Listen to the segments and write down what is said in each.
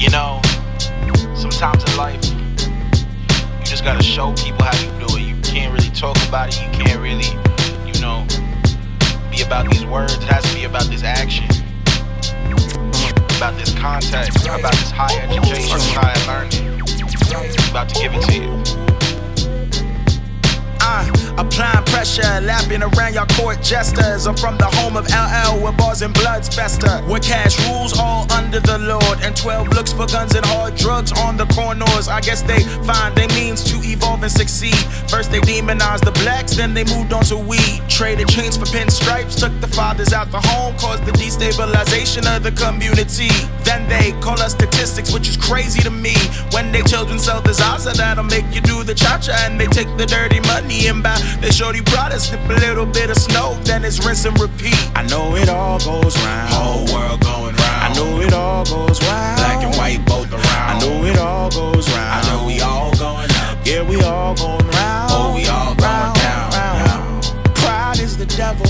You know, sometimes in life, you just gotta show people how you do it. You can't really talk about it. You can't really, be about these words. It has to be about this action, about this context, about this high education, high learning. About to give it to you. Applying pressure, lapping around your court jesters. I'm from the home of LL, where bars and bloods fester, where cash rules all under the Lord, and 12 looks for guns and hard drugs on the corners. I guess they find their means to evolve and succeed. First they demonized the blacks, then they moved on to weed. Traded chains for pinstripes, took the fathers out the home, caused the destabilization of the community. Then they call us statistics, which is crazy to me. When they children sell the Zaza, that'll make you do the cha-cha, and they take the dirty money and buy the shorty Prada, snip a little bit of snow, then it's rinse and repeat. I know it all goes round, Whole world going round. I know it all goes round, Black and white both around. I know it all goes round. I know we all going up. Yeah, we all going round. Oh, we all going round, down. round. Pride is the devil.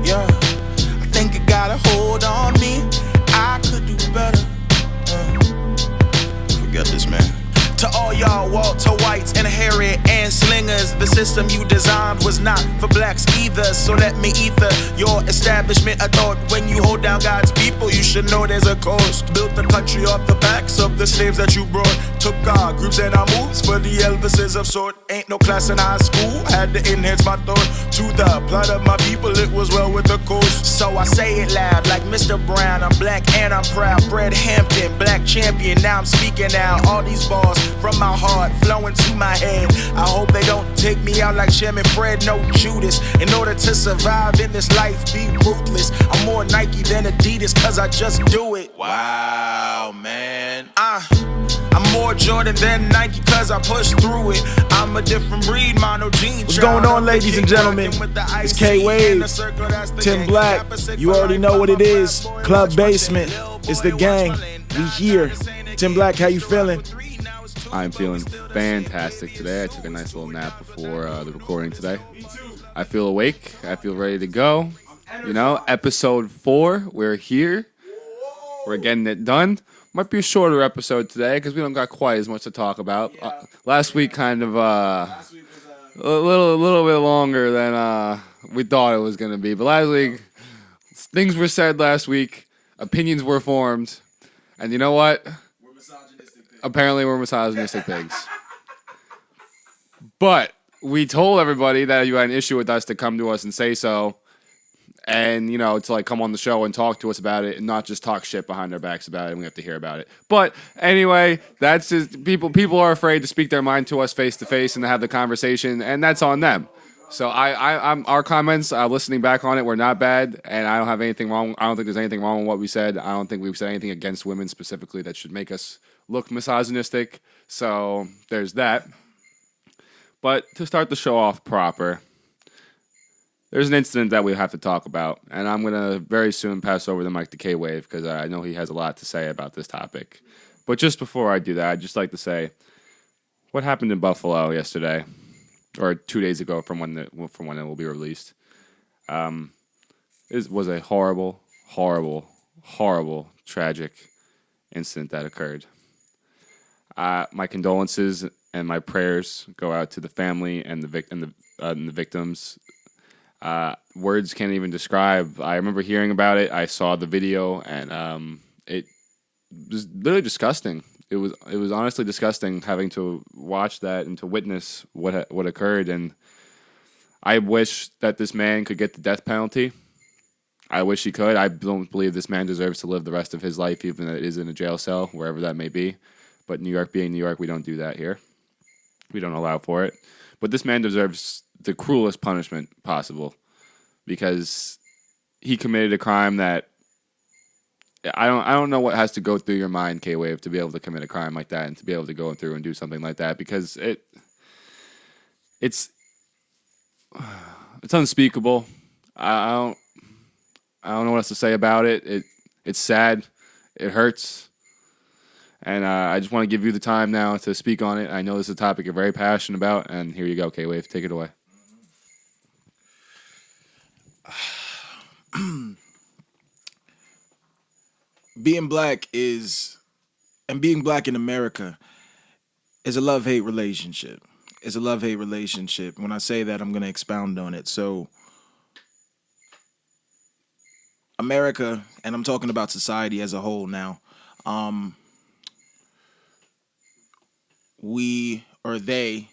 Yeah, I think it got a hold on me. I could do better. Forget this, man. To all y'all Walter Whites and Harriet and slingers, the system you designed was not for blacks either. So let me ether your establishment. I thought when you hold down God's people, you should know there's a coast. Built the country off the backs of the slaves that you brought. Took our groups and our moves for the Elvises of sort. Ain't no class in high school, had to enhance my thought. To the blood of my people, it was well with the coast. So I say it loud like Mr. Brown. I'm black and I'm proud. Fred Hampton, black champion. Now I'm speaking out. All these bars from my heart flowing to my head. I hope they don't take me out like Chairman Fred, no Judas. In order to survive in this life, be ruthless. I'm more Nike than Adidas, cause I just do it. Wow, man. I'm more Jordan than Nike, cause I push through it. I'm a different breed, mono jeans. What's going on, ladies and gentlemen? It's K-Wave, Tim Black. You already know what it is. Club Basement. It's the gang. We here. Tim Black, how you feeling? I'm feeling fantastic today. I took a nice little nap before the recording today. I feel awake. I feel ready to go. Episode 4. We're here. We're getting it done. Might be a shorter episode today because we don't got quite as much to talk about. Last week kind of a little bit longer than we thought it was going to be. But last week, things were said last week. Opinions were formed. And you know what? Apparently we're misogynistic pigs. But we told everybody that you had an issue with us to come to us and say so. And, to come on the show and talk to us about it and not just talk shit behind our backs about it and we have to hear about it. But anyway, that's just people are afraid to speak their mind to us face to face and to have the conversation, and that's on them. So I'm our comments, listening back on it, were not bad, and I don't have anything wrong. I don't think there's anything wrong with what we said. I don't think we've said anything against women specifically that should make us look misogynistic. So there's that. But to start the show off proper, there's an incident that we have to talk about, and I'm going to very soon pass over the mic to K-Wave because I know he has a lot to say about this topic. But just before I do that, I'd just like to say what happened in Buffalo yesterday, or 2 days ago from when it will be released. It was a horrible, horrible, horrible, tragic incident that occurred. My condolences and my prayers go out to the family and the victims. Words can't even describe. I remember hearing about it. I saw the video, and it was literally disgusting. It was honestly disgusting having to watch that and to witness what occurred. And I wish that this man could get the death penalty. I wish he could. I don't believe this man deserves to live the rest of his life, even if it is in a jail cell, wherever that may be. But New York being New York, we don't do that here. We don't allow for it. But this man deserves the cruelest punishment possible because he committed a crime that I don't know what has to go through your mind, K-Wave, to be able to commit a crime like that and to be able to go through and do something like that, because it's unspeakable. I don't know what else to say about it. It's sad. It hurts. And I just want to give you the time now to speak on it. I know this is a topic you're very passionate about, and here you go, K-Wave. Take it away. Being black is and being black in America is a love-hate relationship. It's a love-hate relationship. When I say that, I'm going to expound on it. So America, and I'm talking about society as a whole now, we, or they,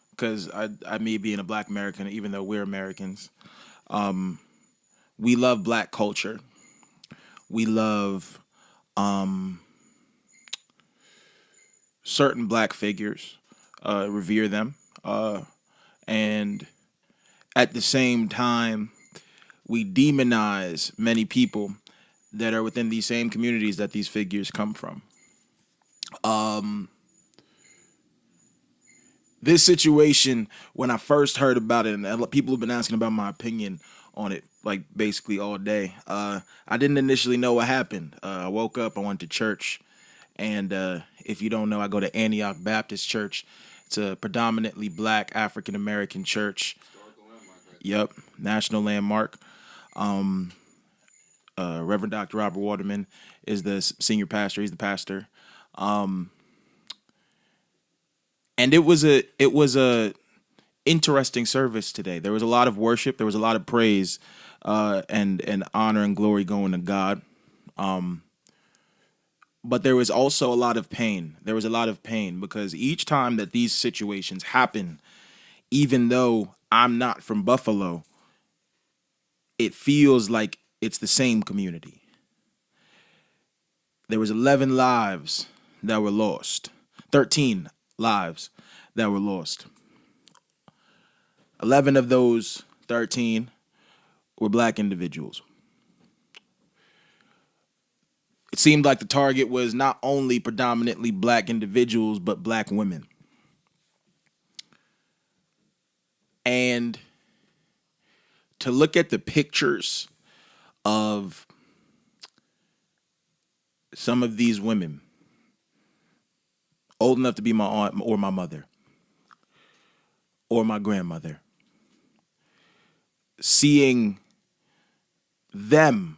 because I me being a black American, even though we're Americans, we love black culture. We love certain black figures, revere them, and at the same time, we demonize many people that are within these same communities that these figures come from. This situation, when I first heard about it, and people have been asking about my opinion on it, like basically all day. I didn't initially know what happened. I woke up, I went to church, and if you don't know, I go to Antioch Baptist Church. It's a predominantly black African American church. Yep, national landmark. Reverend Dr. Robert Waterman is the senior pastor. He's the pastor. And it was a interesting service today. There was a lot of worship. There was a lot of praise, and honor and glory going to God. But there was also a lot of pain. There was a lot of pain because each time that these situations happen, even though I'm not from Buffalo, it feels like it's the same community. There was 11 lives that were lost. 13 lives that were lost. 11 of those 13 were black individuals. It seemed like the target was not only predominantly black individuals, but black women. And to look at the pictures of some of these women, old enough to be my aunt or my mother or my grandmother, seeing them,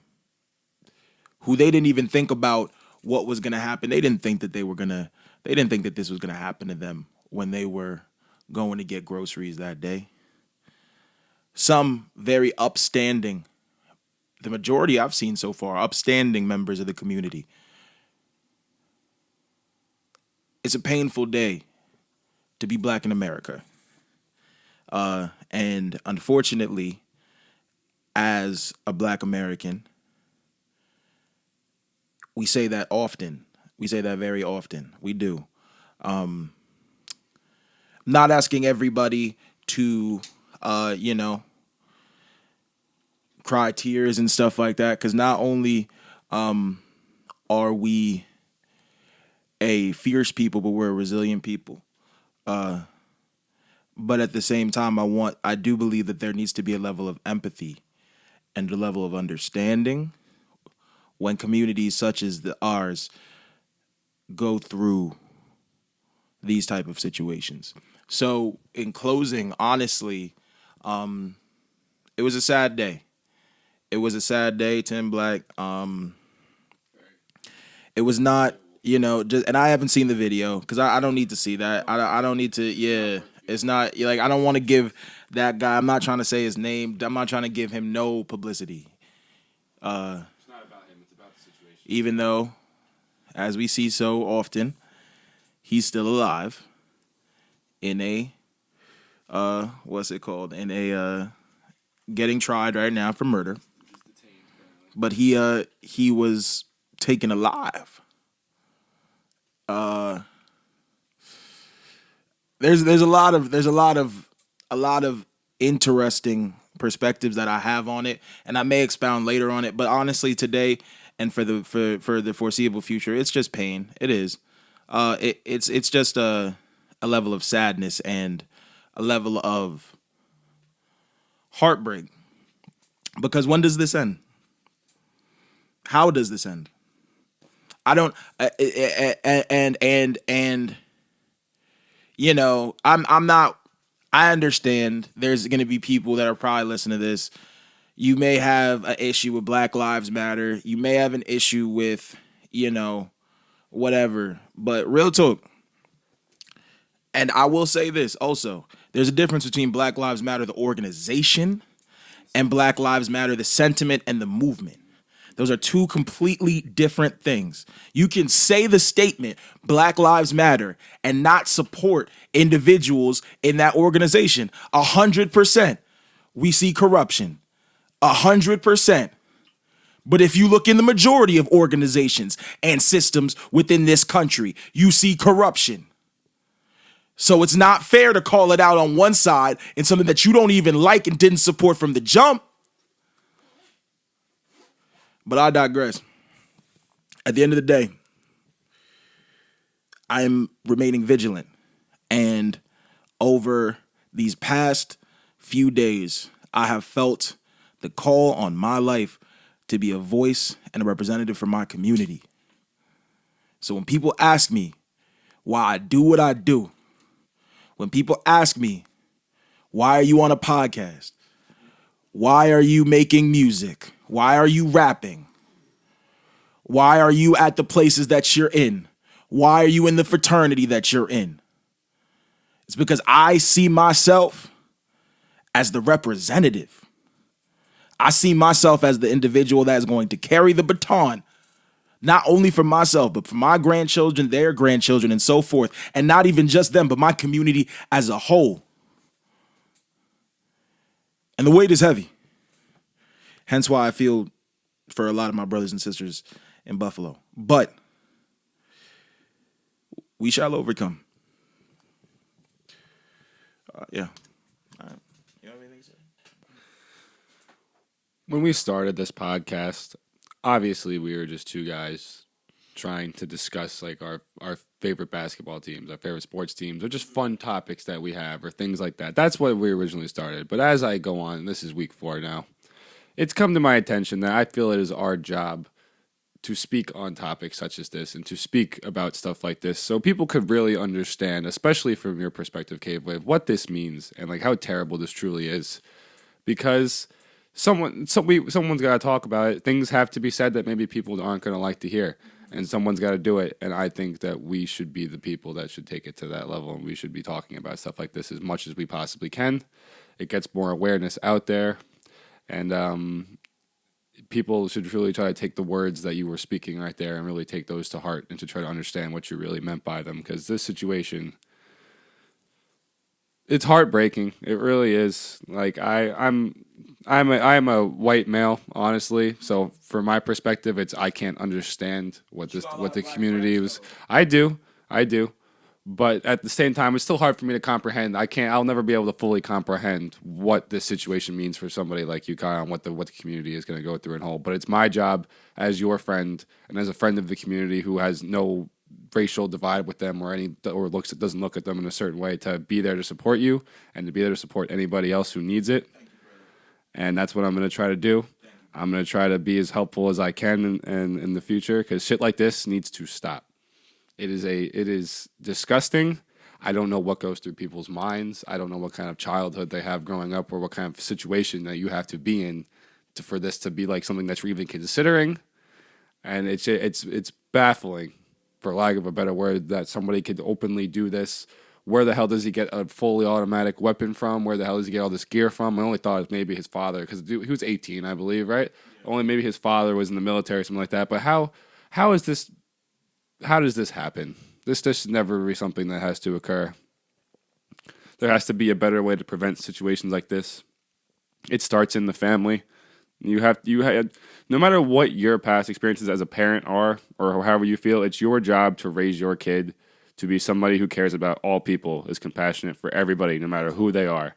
who they didn't even think about what was going to happen. They didn't think that they didn't think that this was going to happen to them when they were going to get groceries that day. Some very upstanding, the majority I've seen so far, upstanding members of the community. It's a painful day to be black in America. And unfortunately, as a black American, we say that often. We say that very often. We do. Not asking everybody to, cry tears and stuff like that, because not only are we a fierce people, but we're a resilient people. But at the same time, I do believe that there needs to be a level of empathy and a level of understanding when communities such as ours go through these type of situations. So in closing, honestly, it was a sad day. It was a sad day, Tim Black. It was not, just, and I haven't seen the video because I don't need to see that. I don't need to, yeah. It's not, like, I don't want to give that guy, I'm not trying to say his name. I'm not trying to give him no publicity. It's not about him. It's about the situation. Even though, as we see so often, he's still alive in a, what's it called? In a, getting tried right now for murder. But he was taken alive. There's a lot of interesting perspectives that I have on it, and I may expound later on it. But honestly, today and for the foreseeable future, it's just pain. It is. It's just a level of sadness and a level of heartbreak. Because when does this end? How does this end? I don't. I'm not. I understand there's going to be people that are probably listening to this. You may have an issue with Black Lives Matter. You may have an issue with, whatever. But real talk. And I will say this also. There's a difference between Black Lives Matter, the organization, and Black Lives Matter, the sentiment and the movement. Those are two completely different things. You can say the statement, Black Lives Matter, and not support individuals in that organization. 100%. We see corruption. 100%. But if you look in the majority of organizations and systems within this country, you see corruption. So it's not fair to call it out on one side in something that you don't even like and didn't support from the jump. But I digress. At the end of the day, I am remaining vigilant. And over these past few days, I have felt the call on my life to be a voice and a representative for my community. So when people ask me why I do what I do, when people ask me, why are you on a podcast? Why are you making music? Why are you rapping? Why are you at the places that you're in? Why are you in the fraternity that you're in? It's because I see myself as the representative. I see myself as the individual that is going to carry the baton, not only for myself, but for my grandchildren, their grandchildren, and so forth. And not even just them, but my community as a whole. And the weight is heavy. Hence why I feel for a lot of my brothers and sisters in Buffalo. But we shall overcome. Yeah. All right. You have anything to say? When we started this podcast, obviously we were just two guys trying to discuss like our favorite basketball teams, our favorite sports teams, or just fun topics that we have or things like that. That's what we originally started. But as I go on, this is week 4 now, it's come to my attention that I feel it is our job to speak on topics such as this and to speak about stuff like this so people could really understand, especially from your perspective, Cave Wave, what this means and like how terrible this truly is. Because someone's got to talk about it. Things have to be said that maybe people aren't going to like to hear, and someone's got to do it. And I think that we should be the people that should take it to that level, and we should be talking about stuff like this as much as we possibly can. It gets more awareness out there, and people should really try to take the words that you were speaking right there and really take those to heart and to try to understand what you really meant by them, because this situation, it's heartbreaking. It really is. Like I'm a white male, honestly. So from my perspective, I can't understand what the community was. I do. But at the same time, it's still hard for me to comprehend. I'll never be able to fully comprehend what this situation means for somebody like you, Kyle, and what the community is going to go through and hold. But it's my job as your friend and as a friend of the community who has no racial divide with them doesn't look at them in a certain way, to be there to support you and to be there to support anybody else who needs it. And that's what I'm going to try to do. I'm going to try to be as helpful as I can in the future, because shit like this needs to stop. It is disgusting. I don't know what goes through people's minds. I don't know what kind of childhood they have growing up or what kind of situation that you have to be in for this to be like something that you're even considering. And it's baffling, for lack of a better word, that somebody could openly do this. Where the hell does he get a fully automatic weapon from? Where the hell does he get all this gear from? I only thought it was maybe his father, because he was 18, I believe, right? Yeah. Only maybe his father was in the military or something like that. But how does this happen? This should never be something that has to occur. There has to be a better way to prevent situations like this. It starts in the family. You have no matter what your past experiences as a parent are, or however you feel, it's your job to raise your kid to be somebody who cares about all people, is compassionate for everybody, no matter who they are.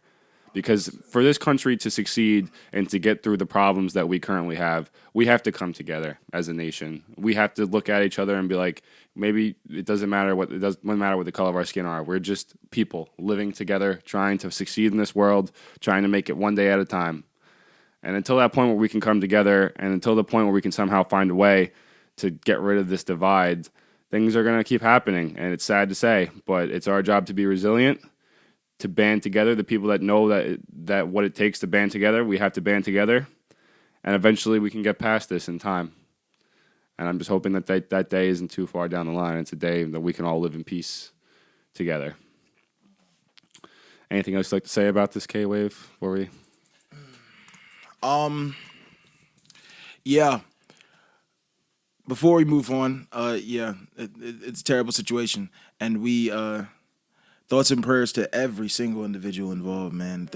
Because for this country to succeed and to get through the problems that we currently have, we have to come together as a nation. We have to look at each other and be like, maybe it doesn't matter what the color of our skin are. We're just people living together, trying to succeed in this world, trying to make it one day at a time. And until that point where we can come together, and until the point where we can somehow find a way to get rid of this divide, things are going to keep happening. And it's sad to say, but it's our job to be resilient, to band together. The people that know that what it takes to band together, we have to band together. And eventually we can get past this in time. And I'm just hoping that that day isn't too far down the line. It's a day that we can all live in peace together. Anything else you'd like to say about this K-Wave before we... Yeah. Before we move on, it's a terrible situation, and we thoughts and prayers to every single individual involved, man.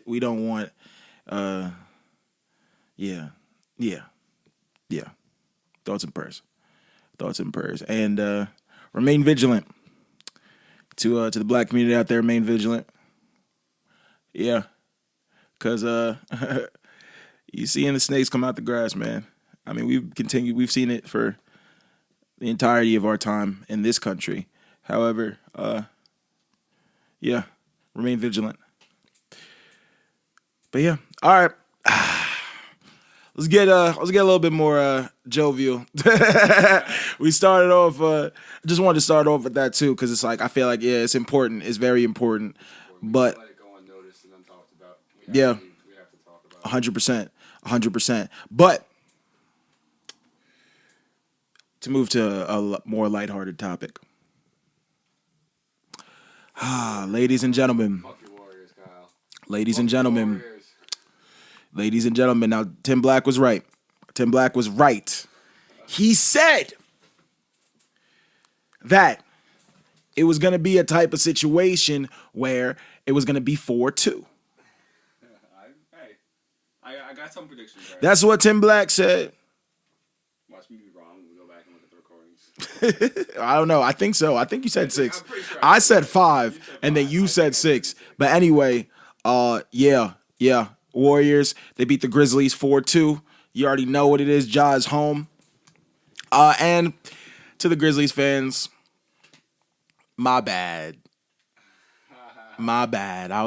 We don't want, yeah. Thoughts and prayers, and remain vigilant. To the black community out there, remain vigilant. Yeah, cause you seeing the snakes come out the grass, man. I mean, we've seen it for the entirety of our time in this country. However, remain vigilant. But yeah, all right. Let's get a little bit more jovial. We started off. Just wanted to start off with that too, because it's like I feel like it's important. It's very important. But let it go unnoticed and untalked about. We have to talk about 100%. But to move to a more lighthearted topic. Ladies and gentlemen. Fuck your Warriors, Kyle. Ladies and gentlemen. Now Tim Black was right. He said that it was going to be a type of situation where it was going to be 4-2. I got some predictions. Right? That's what Tim Black said. Watch me be wrong. We'll go back and look at the recordings. I don't know. I think so. I think you said 6. I'm pretty sure I said 5, and then you said 6. But anyway, yeah. Warriors, they beat the Grizzlies 4-2. You already know what it is. Ja is home. And to the Grizzlies fans, my bad. I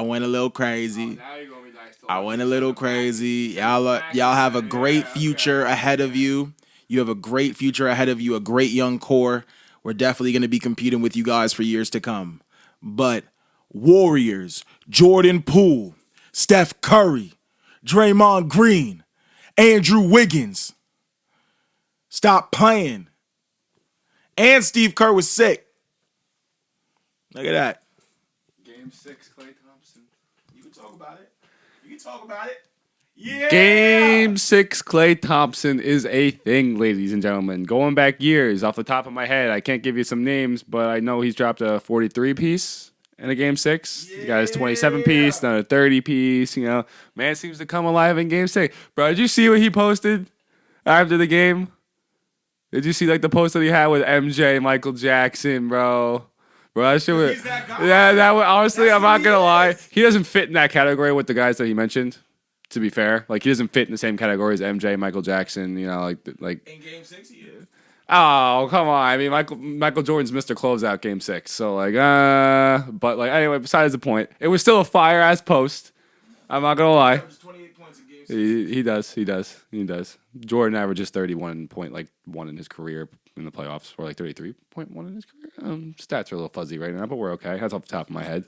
went a little crazy. Now you're gonna be nice to I went a little crazy. Y'all have a great future ahead of you. You have a great future ahead of you, a great young core. We're definitely going to be competing with you guys for years to come. But Warriors, Jordan Poole, Steph Curry, Draymond Green, Andrew Wiggins, stop playing. And Steve Kerr was sick. Look at that. Game 6, Klay Thompson. You can talk about it. Yeah. Game 6, Klay Thompson is a thing, ladies and gentlemen. Going back years, off the top of my head, I can't give you some names, but I know he's dropped a 43 piece in a game 6. Yeah. He got his 27 piece, then a 30 piece. You know, man seems to come alive in game 6. Bro, did you see what he posted after the game? Did you see like the post that he had with MJ, Michael Jackson, bro? Bro, that shit was. He's that guy. Yeah, that was, honestly, I'm not gonna lie. He doesn't fit in that category with the guys that he mentioned. To be fair, like he doesn't fit in the same category as MJ, Michael Jackson. You know, like. In game 6, he is. Oh, come on. I mean, Michael Jordan's Mr. Closeout game 6. So, like, but, like, anyway, besides the point, it was still a fire-ass post. I'm not going to lie. 28 points in game 6. He does. Jordan averages 31.1 in his career in the playoffs, or like 33.1 in his career. Stats are a little fuzzy right now, but we're okay. That's off the top of my head.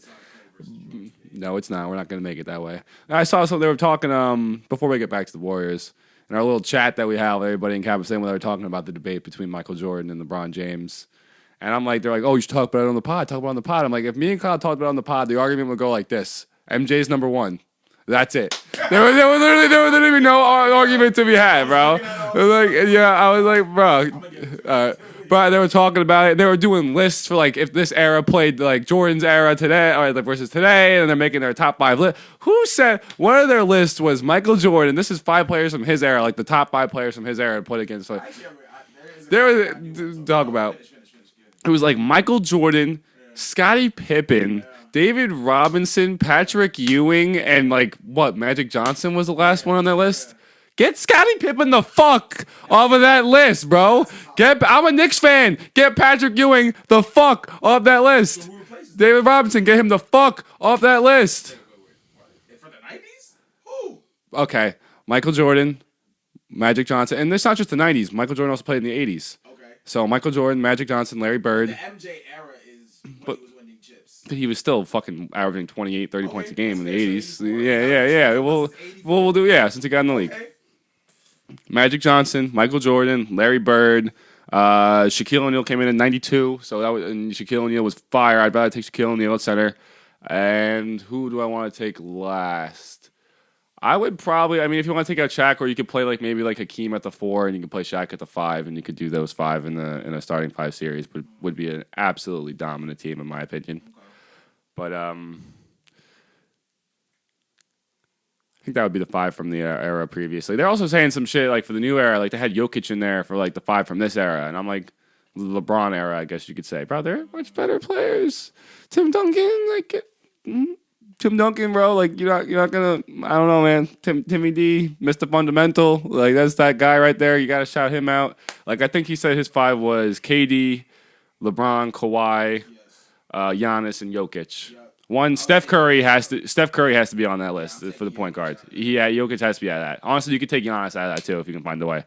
No, it's not. We're not going to make it that way. I saw something they were talking, before we get back to the Warriors, in our little chat that we have, everybody in Capital City, where they were talking about the debate between Michael Jordan and LeBron James. And I'm like, they're like, oh, you should talk about it on the pod. Talk about it on the pod. I'm like, if me and Kyle talked about it on the pod, the argument would go like this. MJ's number 1. That's it. There was literally no argument to be had, bro. I was like, bro. But they were talking about it. They were doing lists for like if this era played like Jordan's era today, or like versus today, and they're making their top 5 list. Who said one of their lists was Michael Jordan? This is 5 players from his era, like the top 5 players from his era put against. Like, there was talk about. It was like Michael Jordan, Scottie Pippen, David Robinson, Patrick Ewing, and like what? Magic Johnson was the last one on their list. Get Scottie Pippen the fuck off of that list, bro. I'm a Knicks fan. Get Patrick Ewing the fuck off that list. David Robinson, get him the fuck off that list. For the 90s? Who? Okay. Michael Jordan, Magic Johnson. And it's not just the 90s. Michael Jordan also played in the 80s. Okay. So Michael Jordan, Magic Johnson, Larry Bird. The MJ era is when he was winning chips. He was still fucking averaging 28, 30 points a game in the 80s. Yeah. We'll do, since he got in the league. Okay. Magic Johnson, Michael Jordan, Larry Bird, Shaquille O'Neal came in '92, so and Shaquille O'Neal was fire. I'd rather take Shaquille O'Neal at center. And who do I want to take last? I would probably, I mean, if you want to take out Shaq, or you could play maybe Hakeem at the 4, and you can play Shaq at the 5, and you could do those 5 in a starting 5 series. Would be an absolutely dominant team in my opinion. But I think that would be the 5 from the era previously. They're also saying some shit for the new era, they had Jokic in there for the 5 from this era, and I'm like, LeBron era, I guess you could say. Bro, they're much better players. Tim Duncan, Tim Duncan, bro, you're not gonna. I don't know, man. Timmy D, Mr. Fundamental, that's that guy right there. You gotta shout him out. I think he said his 5 was KD, LeBron, Kawhi, Giannis, and Jokic. One, Steph Curry has to be on that list for the point guard. Yeah, Jokic has to be out of that. Honestly, you could take Giannis out of that too if you can find a way.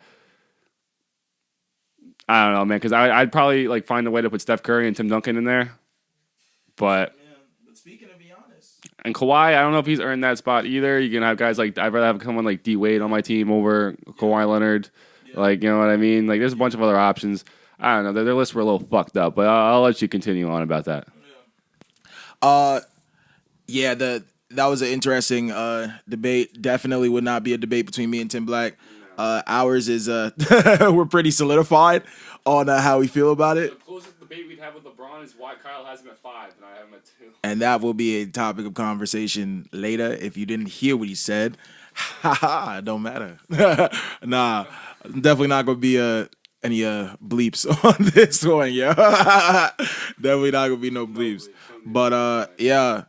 I don't know, man, because I'd probably find a way to put Steph Curry and Tim Duncan in there, but speaking of Giannis, and Kawhi, I don't know if he's earned that spot either. You can have guys I'd rather have someone like D Wade on my team over Kawhi Leonard, you know what I mean? There's a bunch of other options. I don't know, their lists were a little fucked up, but I'll let you continue on about that. Yeah, that was an interesting debate. Definitely would not be a debate between me and Tim Black. Ours is we're pretty solidified on how we feel about it. The closest debate we'd have with LeBron is why Kyle has him at 5 and I have him at 2. And that will be a topic of conversation later. If you didn't hear what he said, it don't matter. Nah, definitely not gonna be any bleeps on this one, yeah. Definitely not gonna be no bleeps. But yeah.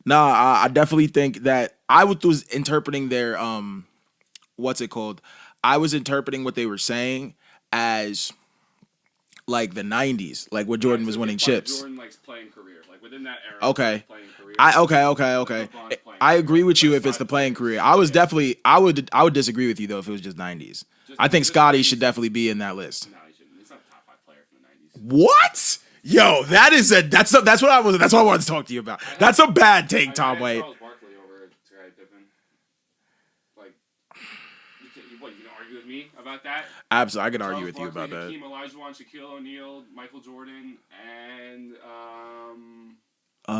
Nah, I definitely think that I was interpreting their what's it called? I was interpreting what they were saying as the 90s, where Jordan was winning chips. Jordan playing career, within that era. Okay. Playing career. Okay. I agree with you if it's the playing career. I would disagree with you though if it was just 90s. I think Scotty should definitely be in that list. No, he shouldn't. He's not a top 5 player from the 90s. What? Yo, that's what I wanted to talk to you about. That's a bad take, Tom White. Charles Barkley over Scottie Pippen. You gonna argue with me about that? Absolutely, I can argue with you about that. Hakeem Olajuwon, Shaquille O'Neal, Michael Jordan, and I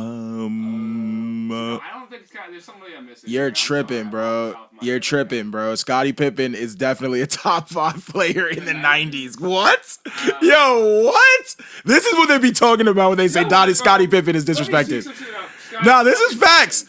don't think there's somebody I'm missing. You're tripping, bro. You're tripping, bro. Scottie Pippen is definitely a top 5 player in the 90s. What? Yo, what? This is what they be talking about when they say Scottie Pippen is disrespected. Nah, this is facts.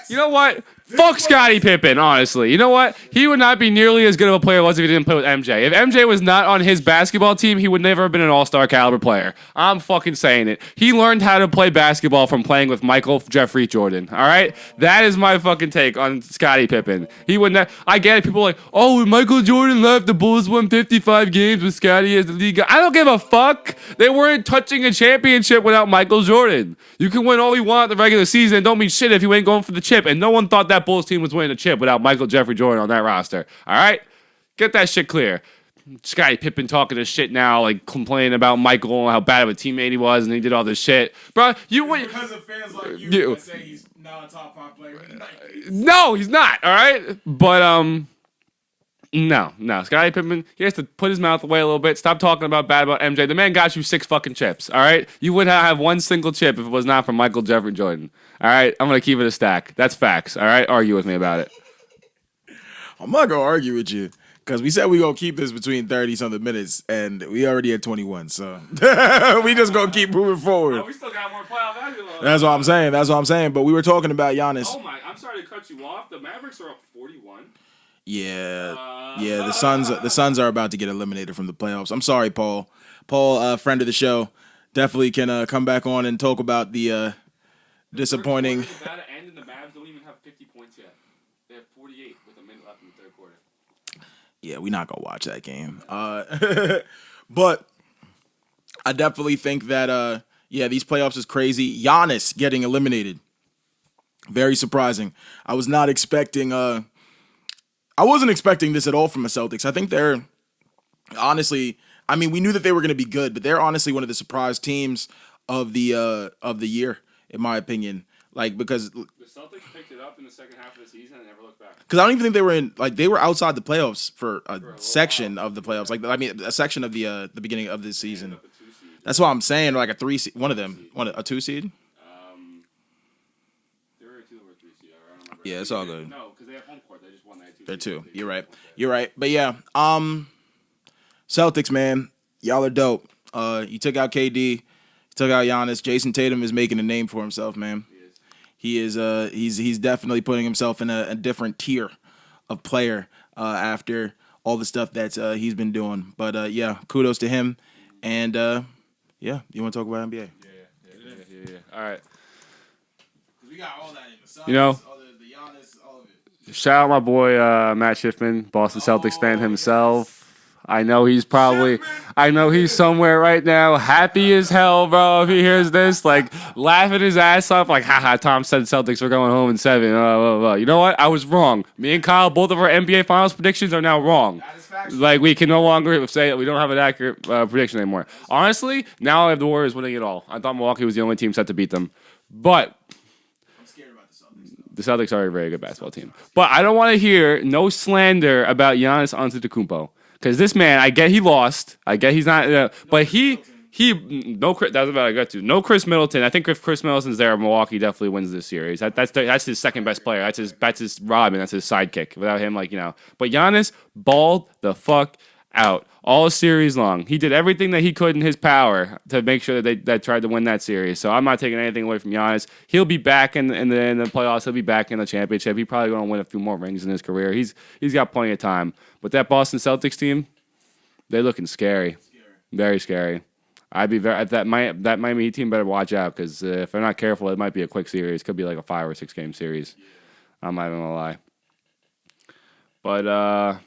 You know what? Fuck Scottie Pippen, honestly. You know what? He would not be nearly as good of a player as if he didn't play with MJ. If MJ was not on his basketball team, he would never have been an all-star caliber player. I'm fucking saying it. He learned how to play basketball from playing with Michael Jeffrey Jordan. All right? That is my fucking take on Scottie Pippen. He would not. I get it. People are like, oh, when Michael Jordan left, the Bulls won 55 games with Scottie as the league guy. I don't give a fuck. They weren't touching a championship without Michael Jordan. You can win all you want in the regular season. It don't mean shit if you ain't going for the chip. And no one thought that Bulls team was winning a chip without Michael Jeffrey Jordan on that roster. All right? Get that shit clear. Scottie Pippen talking this shit now, complaining about Michael and how bad of a teammate he was, and he did all this shit. Bro, because of fans like you that say he's not a top 5 player. No, he's not, all right? But, no. Scottie Pippen, he has to put his mouth away a little bit. Stop talking bad about MJ. The man got you 6 fucking chips, all right? You wouldn't have one single chip if it was not for Michael Jeffrey Jordan. All right? I'm going to keep it a stack. That's facts, all right? Argue with me about it. I'm not going to argue with you because we said we going to keep this between 30-something minutes, and we already at 21, so we just going to keep moving forward. We still got more playoff basketball. That's what I'm saying. But we were talking about Giannis. Oh, my. I'm sorry to cut you off. The Mavericks are up 41. Yeah, the Suns are about to get eliminated from the playoffs. I'm sorry, Paul. Paul, friend of the show, definitely can come back on and talk about the disappointing. The end and the Mavs don't even have 50 points yet. They have 48 with a minute left in the third quarter. Yeah, we're not gonna watch that game. But I definitely think that these playoffs is crazy. Giannis getting eliminated, very surprising. I wasn't expecting this at all from the Celtics. I think they're honestly, I mean, we knew that they were going to be good, but they're honestly one of the surprise teams of the year, in my opinion. Like because The Celtics picked it up in the second half of the season and never looked back. I don't even think they were in like they were outside the playoffs for a little section while. of the playoffs. Like I mean a section of the beginning of this They ended season. up a 2 seed. That's what I'm saying. Like a 3 seed, one of them, a 2 seed. They were a 2 or 3 seed. I don't remember. Yeah, it's all good. No, because they have home court. They just won that 2. They're 2. They You're just right. won that. You're right. But yeah, Celtics, man, y'all are dope. You took out KD, you took out Giannis. Jason Tatum is making a name for himself, man. He is. He's definitely putting himself in a different tier of player after all the stuff that he's been doing. But yeah, kudos to him. And yeah, you want to talk about NBA? Yeah. All right. We got all that in the Suns, You know- the Giannis, all of it. Shout out my boy Matt Schiffman, Boston Celtics fan himself. I know he's somewhere right now, happy as hell, bro. If he hears this, like laughing his ass off, like, haha, Tom said Celtics were going home in 7. You know what? I was wrong. Me and Kyle, both of our NBA Finals predictions are now wrong. Like, we can no longer say that we don't have an accurate prediction anymore. Honestly, now I have the Warriors winning it all. I thought Milwaukee was the only team set to beat them. But I'm scared about the Celtics. the Celtics are a very good basketball team. But I don't want to hear no slander about Giannis Antetokounmpo. Because this man, I get he lost. I get he's not. But no Chris. That's about I got to. No Chris Middleton. I think if Chris Middleton's there, Milwaukee definitely wins this series. That's his second best player. That's his Robin. That's his sidekick. Without him, But Giannis balled the fuck out all series long. He did everything that he could in his power to make sure that they tried to win that series. So I'm not taking anything away from Giannis. He'll be back in the playoffs. He'll be back in the championship. He's probably going to win a few more rings in his career. He's got plenty of time. But that Boston Celtics team, they're looking scary. Very scary. I'd be that Miami Heat team better watch out because if they're not careful, it might be a quick series. Could be like a 5 or 6 game series. I'm not even gonna lie. But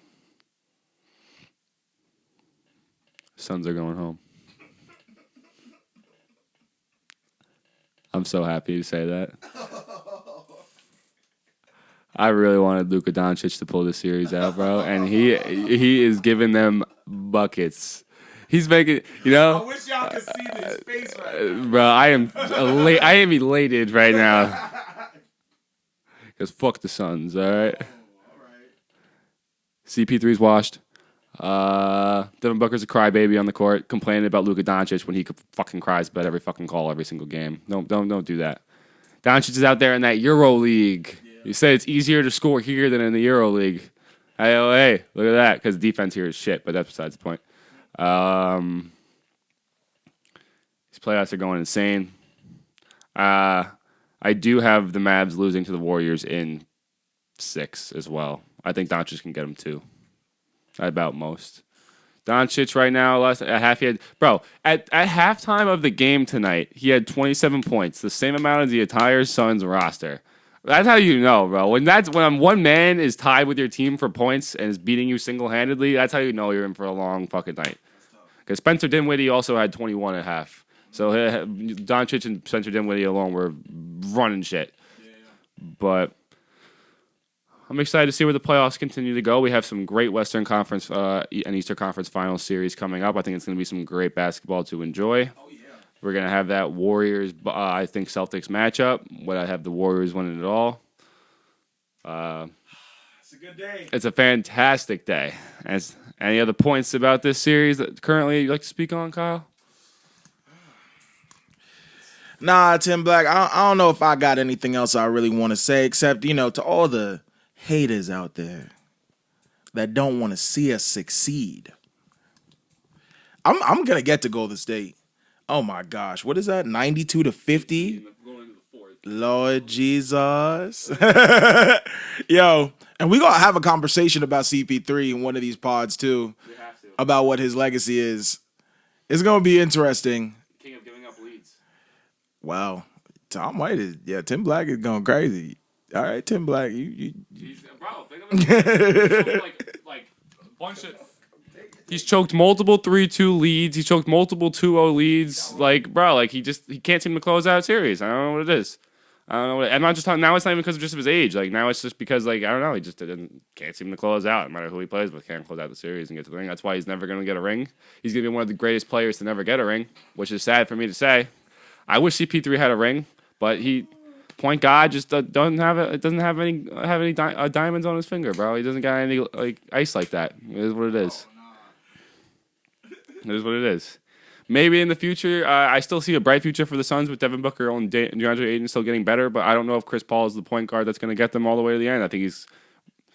Suns are going home. I'm so happy to say that. I really wanted Luka Doncic to pull this series out, bro, and he is giving them buckets. He's making, I wish y'all could see his face right now. bro. I am elated right now. Because fuck the Suns, all right. CP3's washed. Devin Booker's a crybaby on the court, complaining about Luka Doncic when he fucking cries about every fucking call every single game. Don't do that. Doncic is out there in that Euro League. Yeah. You said it's easier to score here than in the Euro League. Hey, look at that, because defense here is shit, but that's besides the point. These playoffs are going insane. I do have the Mavs losing to the Warriors in 6 as well. I think Doncic can get them 2. About most. Doncic right now, at half he had... Bro, at halftime of the game tonight, he had 27 points, the same amount as the entire Suns roster. That's how you know, bro. When one man is tied with your team for points and is beating you single-handedly, that's how you know you're in for a long fucking night. Because Spencer Dinwiddie also had 21 at half. So Doncic and Spencer Dinwiddie alone were running shit. But I'm excited to see where the playoffs continue to go. We have some great Western Conference and Eastern Conference final series coming up. I think it's going to be some great basketball to enjoy. Oh, yeah. We're going to have that Warriors, I think, Celtics matchup. Would I have the Warriors winning it all? It's a good day. It's a fantastic day. Any other points about this series that currently you'd like to speak on, Kyle? Nah, Tim Black, I don't know if I got anything else I really want to say except, to all the haters out there that don't want to see us succeed. I'm gonna get to Golden State. Oh my gosh, what is that? 92-50? Lord Jesus. Yo, and we gonna have a conversation about CP3 in one of these pods too. We have to. About what his legacy is. It's gonna be interesting. King of giving up leads. Wow. Tim Black is going crazy. All right, Tim Black, you Bro, think of it. like a bunch of. He's choked multiple 3-2 leads. He's choked multiple 2-0 leads. He can't seem to close out a series. I don't know what it is. I'm not just talking now. It's not even because of his age. Now it's just because I don't know. He just can't seem to close out. No matter who he plays with, can't close out the series and get to the ring. That's why he's never going to get a ring. He's going to be one of the greatest players to never get a ring, which is sad for me to say. I wish CP3 had a ring, but point guard just doesn't have it. Doesn't have any diamonds on his finger, bro. He doesn't got any like ice like that. It is what it is. It is what it is. Maybe in the future, I still see a bright future for the Suns with Devin Booker and DeAndre Ayton still getting better, but I don't know if Chris Paul is the point guard that's going to get them all the way to the end. I think he's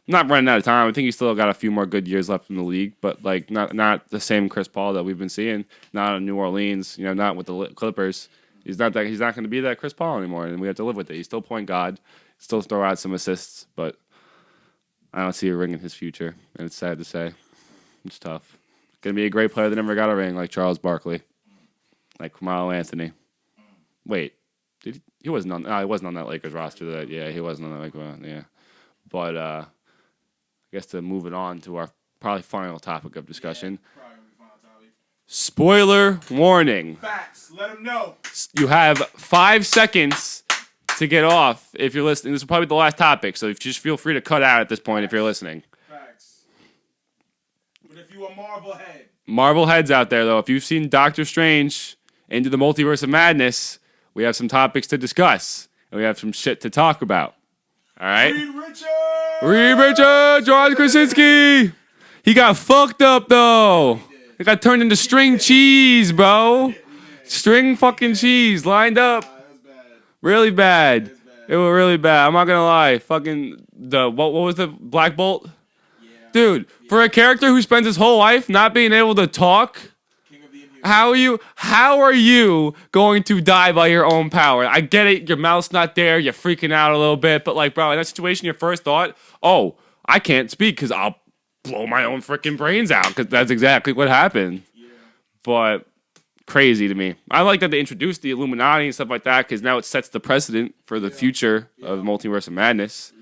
not running out of time. I think he's still got a few more good years left in the league, but like not the same Chris Paul that we've been seeing. Not in New Orleans, not with the Clippers. He's not going to be that Chris Paul anymore, and we have to live with it. He's still point guard, still throw out some assists, but I don't see a ring in his future, and it's sad to say. It's tough. Gonna be a great player that never got a ring, like Charles Barkley, like Carmelo Anthony. Wait, he wasn't on? No, he wasn't on that Lakers roster. He wasn't on that Lakers. Yeah, but I guess to move it on to our probably final topic of discussion. Spoiler warning. Facts. Let them know. You have 5 seconds to get off if you're listening. This will probably be the last topic, so just feel free to cut out at this point if you're listening. Facts. But if you a Marvel head. Marvel heads out there, though, if you've seen Doctor Strange Into the Multiverse of Madness, we have some topics to discuss, and we have some shit to talk about. All right? Reed Richards! John Krasinski! He got fucked up, though. He got turned into string cheese, bro. String fucking cheese lined up. Really bad. It was really bad. I'm not gonna lie. Fucking what was the Black Bolt? Dude, for a character who spends his whole life not being able to talk, how are you going to die by your own power? I get it, your mouth's not there, you're freaking out a little bit, but like, bro, in that situation, your first thought, oh, I can't speak because I'll blow my own freaking brains out, because that's exactly what happened. Yeah. But crazy to me. I like that they introduced the Illuminati and stuff like that, because now it sets the precedent for the future of Multiverse of Madness.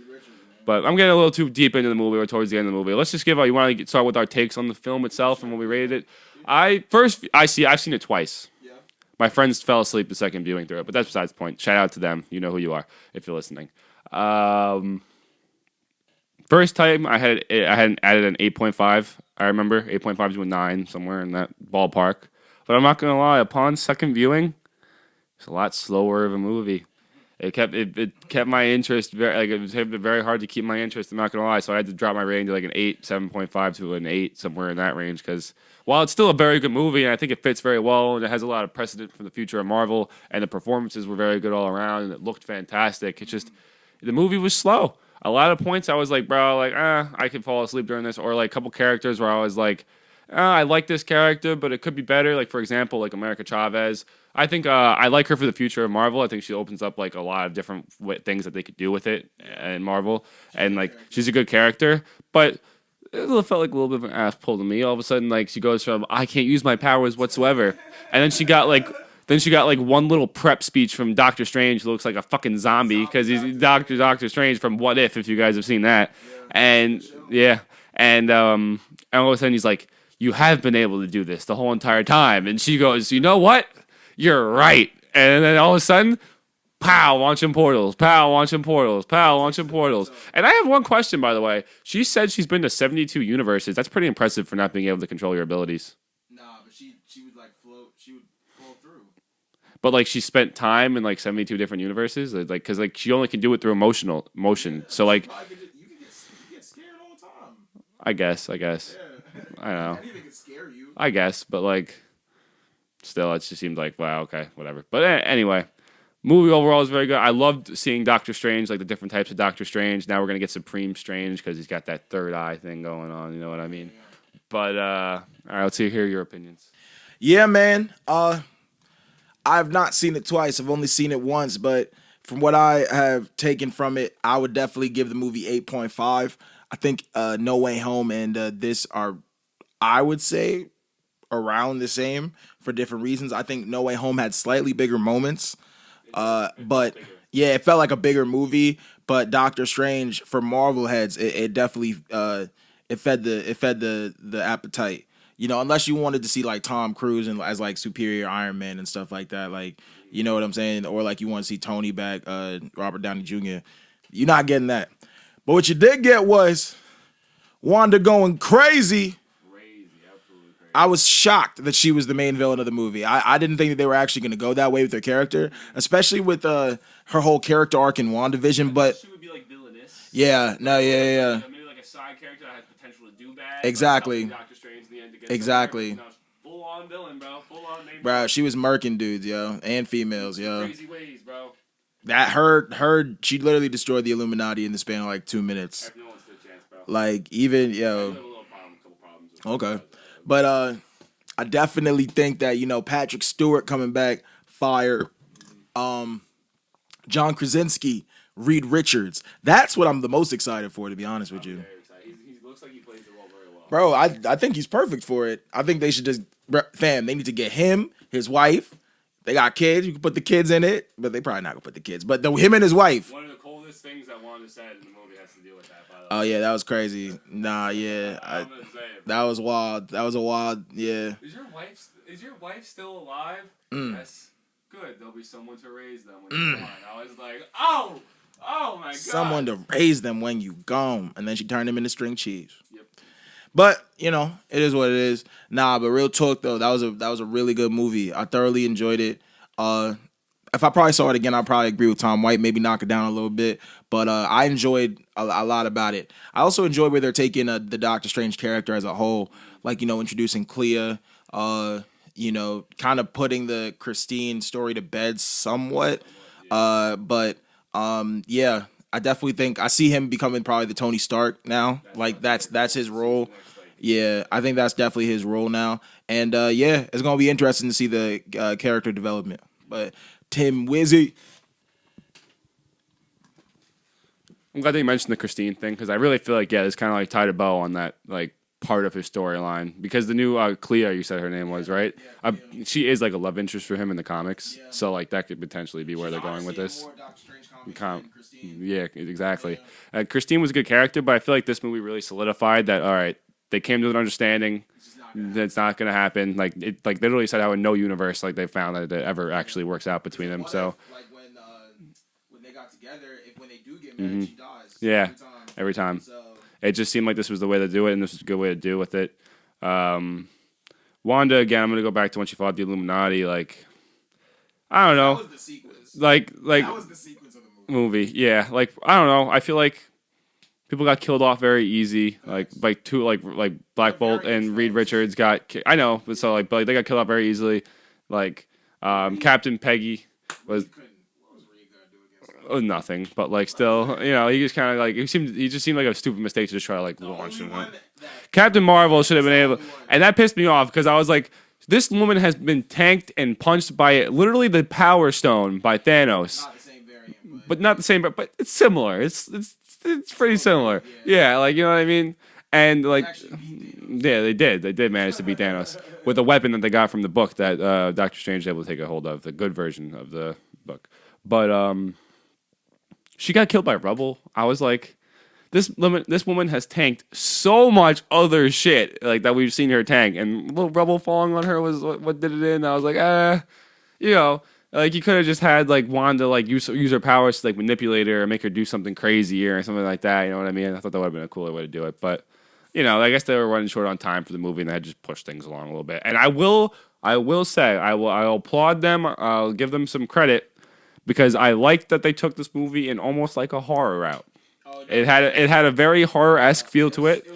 But I'm getting a little too deep into the movie or towards the end of the movie. Let's just you want to start with our takes on the film itself and when we rated it. I've seen it twice. Yeah. My friends fell asleep the second viewing through it, but that's besides the point. Shout out to them. You know who you are if you're listening. First time I had added an 8.5. I remember 8.5 to a 9 somewhere in that ballpark. But I'm not gonna lie. Upon second viewing, it's a lot slower of a movie. It kept my interest it was very hard to keep my interest. I'm not gonna lie. So I had to drop my rating to like an 8, 7.5 to an 8, somewhere in that range. Because while it's still a very good movie and I think it fits very well and it has a lot of precedent for the future of Marvel and the performances were very good all around and it looked fantastic. It's just the movie was slow. A lot of points I was like, bro, I could fall asleep during this. Or like a couple characters where I was like, I like this character, but it could be better. Like, for example, like America Chavez. I think I like her for the future of Marvel. I think she opens up like a lot of different things that they could do with it in Marvel. And like, she's a good character. But it felt like a little bit of an ass pull to me. All of a sudden, like, she goes from, I can't use my powers whatsoever. And then she got like one little prep speech from Doctor Strange who looks like a fucking zombie because he's Doctor Strange from What If you guys have seen that. And all of a sudden he's like, you have been able to do this the whole entire time. And she goes, you know what? You're right. And then all of a sudden, pow, launching portals, pow, launching portals, pow, launching portals. And I have one question, by the way. She said she's been to 72 universes. That's pretty impressive for not being able to control your abilities. Nah, but she would like float. She would float through. But like she spent time in like 72 different universes, like because like she only can do it through motion. So like, you can get scared all the time. I guess. Yeah. I don't know. Anything can scare you. I guess, but like, still, it just seemed like, wow, okay, whatever. But anyway, movie overall is very good. I loved seeing Doctor Strange, like the different types of Doctor Strange. Now we're gonna get Supreme Strange because he's got that third eye thing going on. You know what I mean? Yeah. But all right, let's hear your opinions. Yeah, man. I've not seen it twice. I've only seen it once, but from what I have taken from it, I would definitely give the movie 8.5. I think No Way Home and this are, I would say, around the same for different reasons. I think No Way Home had slightly bigger moments, but yeah, it felt like a bigger movie. But Doctor Strange, for Marvel heads, it definitely it fed the appetite. You know, unless you wanted to see like Tom Cruise and as like superior Iron Man and stuff like that, like, you know what I'm saying, or like you want to see Tony back, Robert Downey Jr. You're not getting that. But what you did get was Wanda going crazy. Absolutely crazy. I was shocked that she was the main villain of the movie. I didn't think that they were actually going to go that way with her character, especially with her whole character arc in WandaVision. But she would be like villainous. yeah, no, yeah. Maybe like a side character that has potential to do bad. Exactly. But Doctor Strange in the end to get Exactly. somewhere, full on villain, bro. Full on main Bro, villain. she was murking dudes, yo, and females, yo. Crazy ways, bro. That her, she literally destroyed the Illuminati in the span of like 2 minutes. Everyone stood a chance, bro. Like even I yo. have a little problem, couple problems. With Okay. But I definitely think that, Patrick Stewart coming back, fire. John Krasinski, Reed Richards. That's what I'm the most excited for, to be honest with you. He looks like he plays the role very well. Bro, I think he's perfect for it. I think they should just, fam, they need to get him, his wife. They got kids. You can put the kids in it, but they probably not going to put the kids. But him and his wife. One of the coldest things that Wanda said in the movie has to do with that, by the way. Oh, yeah, that was crazy. Nah, yeah. I'm gonna say it. That was wild. That was a wild, yeah. Is your wife still alive? Mm. Yes. Good. There'll be someone to raise them when you're gone. I was like, oh my god. Someone to raise them when you gone. And then she turned him into string cheese. Yep. But, it is what it is. Nah, but real talk, though, that was a really good movie. I thoroughly enjoyed it. If I probably saw it again, I'd probably agree with Tom White, maybe knock it down a little bit. But I enjoyed a lot about it. I also enjoyed where they're taking the Doctor Strange character as a whole, like, introducing Clea, kind of putting the Christine story to bed somewhat. But yeah, I definitely think I see him becoming probably the Tony Stark now. Like that's his role. Yeah, I think that's definitely his role now. And yeah, it's gonna be interesting to see the character development. But Tim Wizzy. I'm glad that you mentioned the Christine thing because I really feel like it's kind of like tied a bow on that like part of his storyline because the new Clea, you said her name was right. She is like a love interest for him in the comics, so like that could potentially be where they're going with this. Yeah, exactly. Christine was a good character, but I feel like this movie really solidified that. All right, they came to an understanding. That's not going to happen. Like they literally said how in no universe like they found that it ever actually works out between them. So like when they got together, when they do get married, she dies. Yeah, every time. So it just seemed like this was the way to do it, and this was a good way to do with it. Wanda again. I'm going to go back to when she fought the Illuminati. Like I don't know. That was the sequence. Like that was the sequence of the movie. Yeah, like I don't know. I feel like people got killed off very easy. Like Black Bolt and Reed Richards got. I know, but so but they got killed off very easily. Like Captain Peggy was. Nothing, but like still, he just kind of like he just seemed like a stupid mistake to just try to like launch him. Captain Marvel should have been able, and that pissed me off because I was like, this woman has been tanked and punched by literally the Power Stone by Thanos. Not the same variant, but not the same, but it's similar. It's pretty similar. Yeah, like you know what I mean. And like, yeah, they did manage to beat Thanos with a weapon that they got from the book that Doctor Strange was able to take a hold of, the good version of the book. But she got killed by rubble. I was like, this woman has tanked so much other shit like that we've seen her tank, and little rubble falling on her was what did it in. I was like, like you could have just had like Wanda like use her powers to like manipulate her or make her do something crazy or something like that. You know what I mean? I thought that would have been a cooler way to do it, but I guess they were running short on time for the movie and they had to just push things along a little bit. And I will say I'll applaud them. I'll give them some credit. Because I liked that they took this movie in almost like a horror route. It had a very horror-esque feel to it.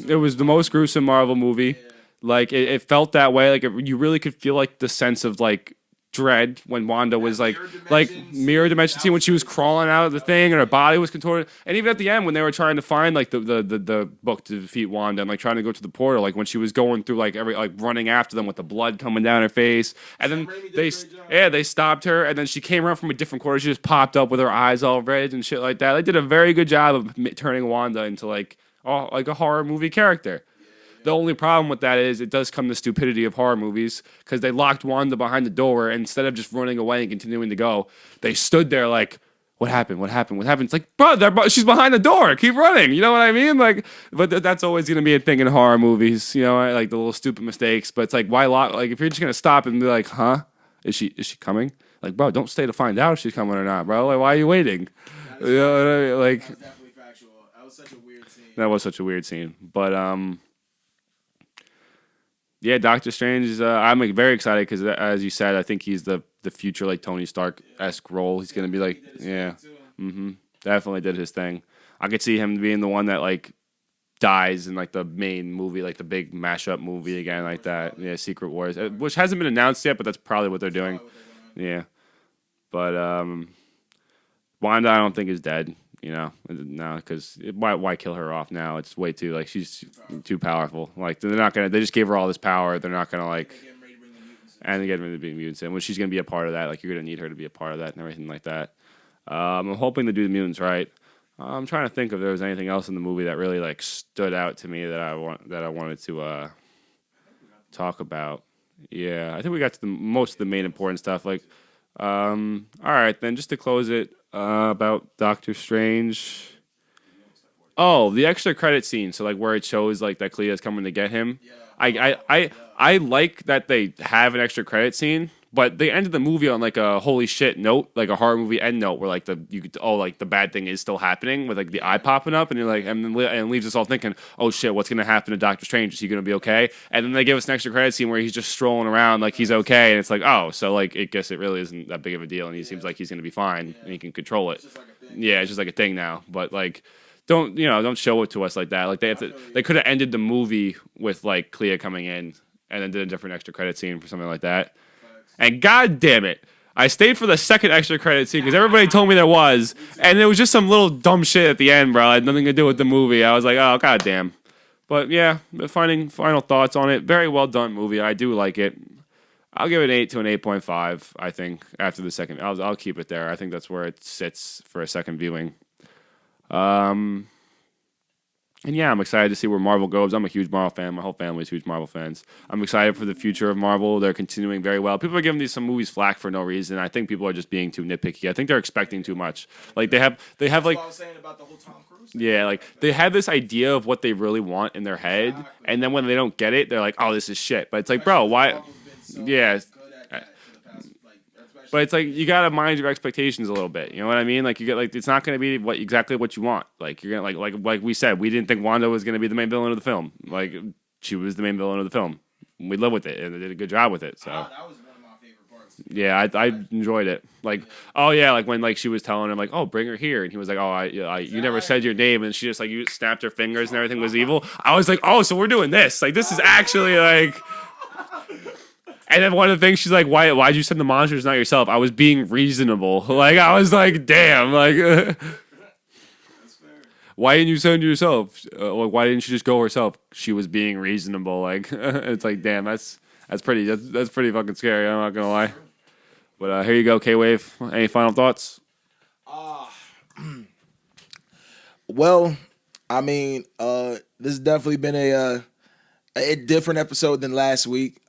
It was the most gruesome Marvel movie. Yeah. Like it felt that way. Like you really could feel like the sense of like dread when Wanda was like mirror dimension scene when she was crawling out of the thing and her body was contorted. And even at the end when they were trying to find like the book to defeat Wanda and like trying to go to the portal, like when she was going through like running after them with the blood coming down her face, and then they stopped her, and then she came around from a different corner. She just popped up with her eyes all red and shit like that. They did a very good job of turning Wanda into like a horror movie character. The only problem with that is it does come the stupidity of horror movies because they locked Wanda behind the door and instead of just running away and continuing to go, they stood there like, what happened? What happened? What happened? It's like, bro, she's behind the door. Keep running. You know what I mean? Like, but that's always going to be a thing in horror movies, like the little stupid mistakes. But it's like, why lock? Like, if you're just going to stop and be like, huh? Is she coming? Like, bro, don't stay to find out if she's coming or not, bro. Like, why are you waiting? You know what I mean? Like, that was definitely factual. That was such a weird scene. That was such a weird scene. But, Yeah, Doctor Strange is. I'm like, very excited because, as you said, I think he's the future like Tony Stark-esque role. He's gonna be like, definitely did his thing. I could see him being the one that like dies in like the main movie, like the big mashup movie again, like that. Yeah, Secret Wars, which hasn't been announced yet, but that's probably what they're doing. Yeah, but Wanda, I don't think is dead. You know, no, because why kill her off now? It's way too like she's too powerful. Like they're not gonna. They just gave her all this power. They're not gonna like. And they get ready to be mutants, and when she's gonna be a part of that, like you're gonna need her to be a part of that and everything like that. I'm hoping to do the mutants right. I'm trying to think if there was anything else in the movie that really like stood out to me that I wanted to talk about. Yeah, I think we got to most of the main important stuff. Like, all right, then just to close it about Doctor Strange. Oh, the extra credit scene. So like where it shows like that Clea's coming to get him. I like that they have an extra credit scene, but they ended the movie on like a holy shit note, like a horror movie end note, where like like the bad thing is still happening with like the eye popping up, and you're like, and leaves us all thinking, oh shit, what's gonna happen to Doctor Strange? Is he gonna be okay? And then they give us an extra credit scene where he's just strolling around like he's okay, and it's like, oh, so like I guess it really isn't that big of a deal, and he seems like he's gonna be fine and he can control it. Yeah, it's just like a thing now, but like. Don't show it to us like that. Like they could have ended the movie with like Clea coming in and then did a different extra credit scene for something like that. And god damn it, I stayed for the second extra credit scene because everybody told me there was, and it was just some little dumb shit at the end, bro. It had nothing to do with the movie. I was like, oh god damn. But yeah, finding final thoughts on it. Very well done movie. I do like it. I'll give it 8 to an 8.5. I think after the second, I'll keep it there. I think that's where it sits for a second viewing. And yeah, I'm excited to see where Marvel goes. I'm a huge Marvel fan. My whole family is huge Marvel fans. I'm excited for the future of Marvel. They're continuing very well. People are giving these some movies flack for no reason. I think people are just being too nitpicky. I think they're expecting too much. Like they have like what I was saying about the whole Tom Cruise thing. yeah, like they have this idea of what they really want in their head, and then when they don't get it, they're like, "Oh, this is shit." But it's like, bro, why? Yeah. But it's like you gotta mind your expectations a little bit. You know what I mean? Like you get like it's not gonna be exactly what you want. Like you're gonna like we said, we didn't think Wanda was gonna be the main villain of the film. Like she was the main villain of the film. We live with it, and they did a good job with it. So That was one of my favorite parts. yeah, I enjoyed it. Like oh yeah, like when like she was telling him like oh bring her here, and he was like oh I you never said your name, and she just like you snapped her fingers and everything was evil. I was like oh so we're doing this. Like this is actually like. And then one of the things she's like, why'd you send the monsters, not yourself? I was being reasonable. Like, I was like, damn. Like, why didn't you send yourself? Why didn't she just go herself? She was being reasonable. Like, it's like, damn, that's pretty fucking scary. I'm not going to lie. But here you go, K-Wave. Any final thoughts? Well, I mean, this has definitely been a different episode than last week.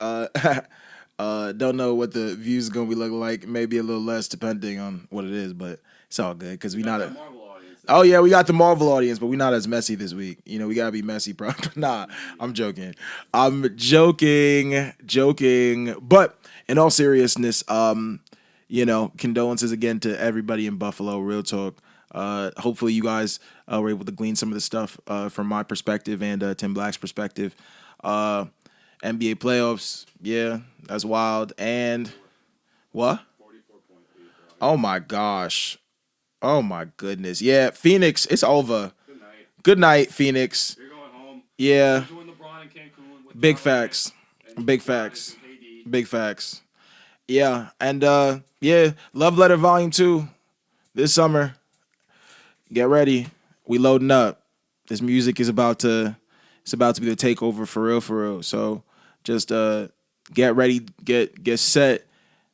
Don't know what the views are gonna be looking like. Maybe a little less depending on what it is, but it's all good because we not a. Oh yeah, we got the Marvel audience, but we're not as messy this week. You know, we gotta be messy, bro. Nah, I'm joking. But in all seriousness, you know, condolences again to everybody in Buffalo. Real talk. Hopefully you guys were able to glean some of the stuff from my perspective and Tim Black's perspective. NBA playoffs, yeah, that's wild. And what? Oh my gosh. Oh my goodness. Yeah, Phoenix, it's over. Good night, Phoenix. You're going home. Yeah. You're doing LeBron in Cancun with Big John facts. and Big Giannis facts. and KD. Big facts. Yeah, and yeah, Love Letter Volume 2 this summer. Get ready. We loading up. This music is about to be the takeover for real. So just get ready, get set,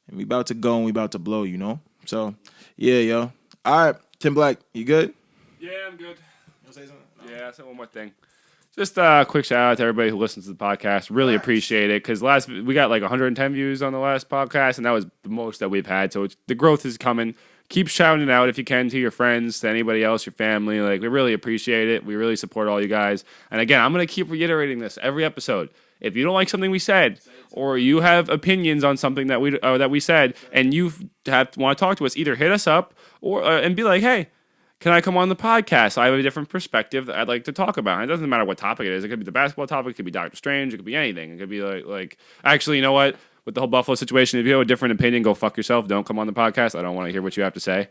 and we about to go and we about to blow, you know? So yeah, yo. All right, Tim Black, you good? Yeah, I'm good. Wanna say something? Yeah, I'll say one more thing. Just a quick shout out to everybody who listens to the podcast. Really appreciate it because we got like 110 views on the last podcast, and that was the most that we've had. So the growth is coming. Keep shouting it out if you can to your friends, to anybody else, your family. Like we really appreciate it. We really support all you guys. And again, I'm gonna keep reiterating this every episode. If you don't like something we said, or you have opinions on something that we said, and you want to talk to us, either hit us up or and be like, hey. can I come on the podcast? I have a different perspective that I'd like to talk about. And it doesn't matter what topic it is. It could be the basketball topic. It could be Doctor Strange. It could be anything. It could be like actually, you know what? With the whole Buffalo situation, if you have a different opinion, go fuck yourself. Don't come on the podcast. I don't want to hear what you have to say.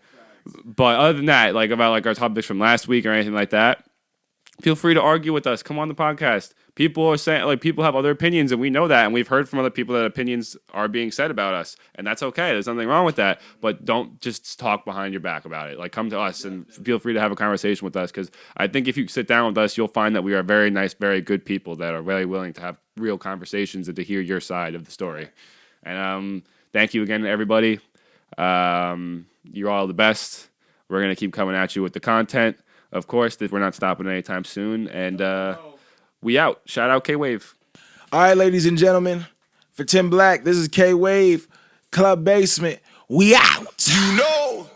But other than that, like about like our topics from last week or anything like that, feel free to argue with us. Come on the podcast. People are saying, like, people have other opinions, and we know that, and we've heard from other people that opinions are being said about us, and that's okay. There's nothing wrong with that, but don't just talk behind your back about it. Like, come to us and feel free to have a conversation with us, because I think if you sit down with us, you'll find that we are very nice, very good people that are very willing to have real conversations and to hear your side of the story. And thank you again to everybody. You're all the best. We're going to keep coming at you with the content. Of course, we're not stopping anytime soon, and we out. Shout out K-Wave. All right, ladies and gentlemen, for Tim Black, this is K-Wave, Club Basement. We out. You know.